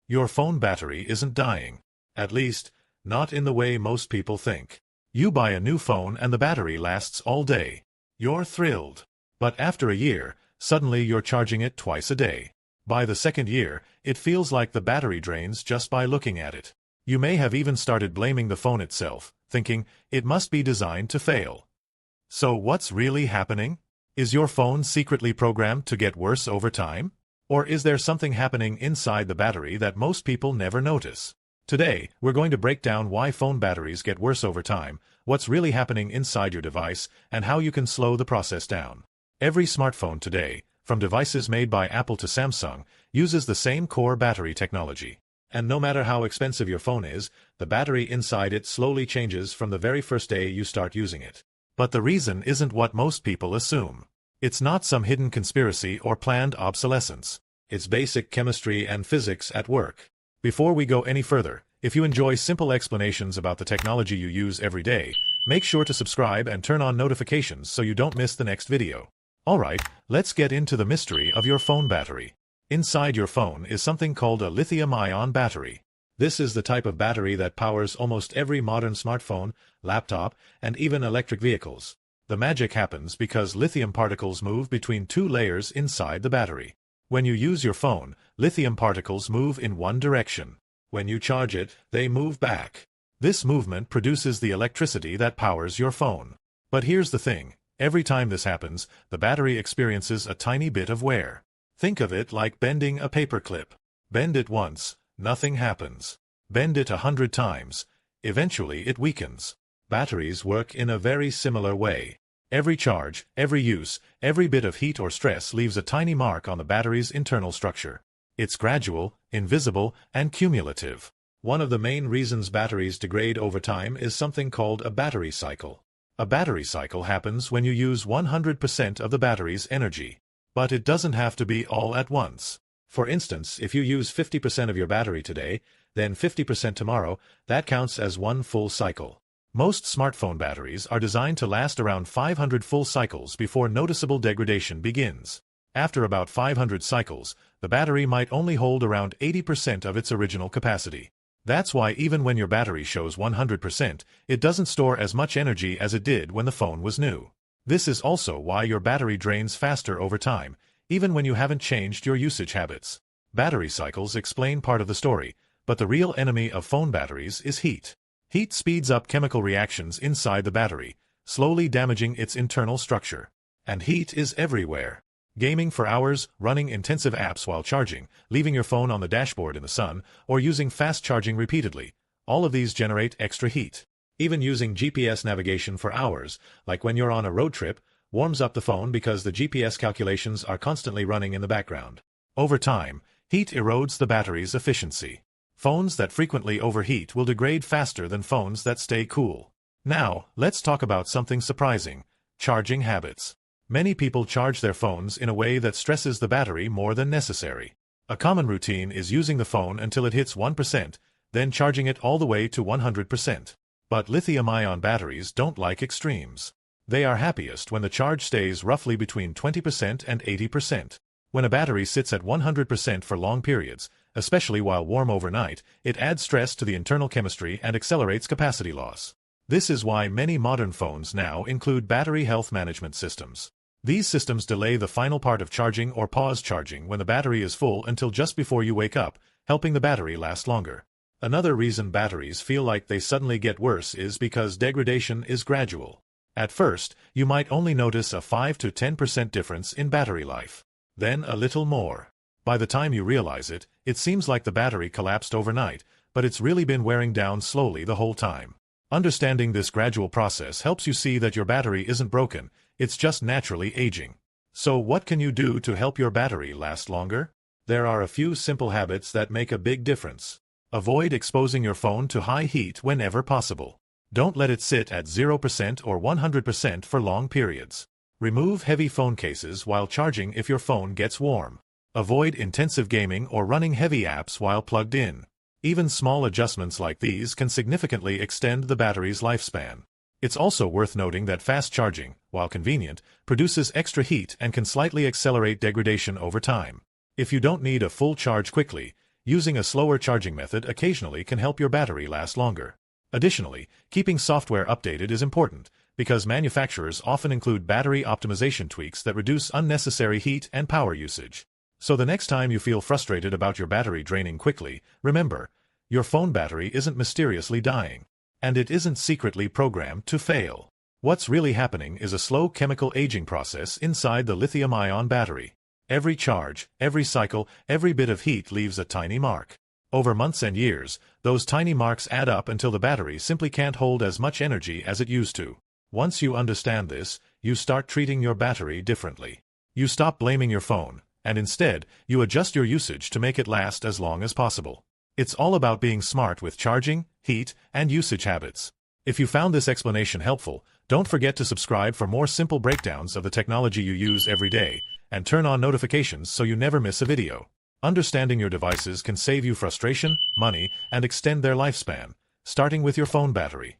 Your phone battery isn't dying. At least, not in the way most people think. You buy a new phone and the battery lasts all day. You're thrilled. But after a year, suddenly you're charging it twice a day. By the second year, it feels like the battery drains just by looking at it. You may have even started blaming the phone itself, thinking it must be designed to fail. So what's really happening? Is your phone secretly programmed to get worse over time? Or is there something happening inside the battery that most people never notice? Today, we're going to break down why phone batteries get worse over time, what's really happening inside your device, and how you can slow the process down. Every smartphone today, from devices made by Apple to Samsung, uses the same core battery technology. And no matter how expensive your phone is, the battery inside it slowly changes from the very first day you start using it. But the reason isn't what most people assume. It's not some hidden conspiracy or planned obsolescence. It's basic chemistry and physics at work. Before we go any further, if you enjoy simple explanations about the technology you use every day, make sure to subscribe and turn on notifications so you don't miss the next video. Alright, let's get into the mystery of your phone battery. Inside your phone is something called a lithium-ion battery. This is the type of battery that powers almost every modern smartphone, laptop, and even electric vehicles. The magic happens because lithium particles move between two layers inside the battery. When you use your phone, lithium particles move in one direction. When you charge it, they move back. This movement produces the electricity that powers your phone. But here's the thing. Every time this happens, the battery experiences a tiny bit of wear. Think of it like bending a paperclip. Bend it once, nothing happens. Bend it 100 times. Eventually it weakens. Batteries work in a very similar way. Every charge, every use, every bit of heat or stress leaves a tiny mark on the battery's internal structure. It's gradual, invisible, and cumulative. One of the main reasons batteries degrade over time is something called a battery cycle. A battery cycle happens when you use 100% of the battery's energy. But it doesn't have to be all at once. For instance, if you use 50% of your battery today, then 50% tomorrow, that counts as one full cycle. Most smartphone batteries are designed to last around 500 full cycles before noticeable degradation begins. After about 500 cycles, the battery might only hold around 80% of its original capacity. That's why even when your battery shows 100%, it doesn't store as much energy as it did when the phone was new. This is also why your battery drains faster over time, even when you haven't changed your usage habits. Battery cycles explain part of the story, but the real enemy of phone batteries is heat. Heat speeds up chemical reactions inside the battery, slowly damaging its internal structure. And heat is everywhere. Gaming for hours, running intensive apps while charging, leaving your phone on the dashboard in the sun, or using fast charging repeatedly. All of these generate extra heat. Even using GPS navigation for hours, like when you're on a road trip, warms up the phone because the GPS calculations are constantly running in the background. Over time, heat erodes the battery's efficiency. Phones that frequently overheat will degrade faster than phones that stay cool. Now, let's talk about something surprising: charging habits. Many people charge their phones in a way that stresses the battery more than necessary. A common routine is using the phone until it hits 1%, then charging it all the way to 100%. But lithium-ion batteries don't like extremes. They are happiest when the charge stays roughly between 20% and 80%. When a battery sits at 100% for long periods, especially while warm overnight, it adds stress to the internal chemistry and accelerates capacity loss. This is why many modern phones now include battery health management systems. These systems delay the final part of charging or pause charging when the battery is full until just before you wake up, helping the battery last longer. Another reason batteries feel like they suddenly get worse is because degradation is gradual. At first, you might only notice a 5 to 10% difference in battery life. Then a little more. By the time you realize it, it seems like the battery collapsed overnight, but it's really been wearing down slowly the whole time. Understanding this gradual process helps you see that your battery isn't broken, it's just naturally aging. So what can you do to help your battery last longer? There are a few simple habits that make a big difference. Avoid exposing your phone to high heat whenever possible. Don't let it sit at 0% or 100% for long periods. Remove heavy phone cases while charging if your phone gets warm. Avoid intensive gaming or running heavy apps while plugged in. Even small adjustments like these can significantly extend the battery's lifespan. It's also worth noting that fast charging, while convenient, produces extra heat and can slightly accelerate degradation over time. If you don't need a full charge quickly, Using a slower charging method occasionally can help your battery last longer. Additionally, keeping software updated is important, because manufacturers often include battery optimization tweaks that reduce unnecessary heat and power usage. So the next time you feel frustrated about your battery draining quickly, remember, your phone battery isn't mysteriously dying. And it isn't secretly programmed to fail. What's really happening is a slow chemical aging process inside the lithium-ion battery. Every charge, every cycle, every bit of heat leaves a tiny mark. Over months and years, those tiny marks add up until the battery simply can't hold as much energy as it used to. Once you understand this, you start treating your battery differently. You stop blaming your phone, and instead, you adjust your usage to make it last as long as possible. It's all about being smart with charging, heat, and usage habits. If you found this explanation helpful, don't forget to subscribe for more simple breakdowns of the technology you use every day, and turn on notifications so you never miss a video. Understanding your devices can save you frustration, money, and extend their lifespan, starting with your phone battery.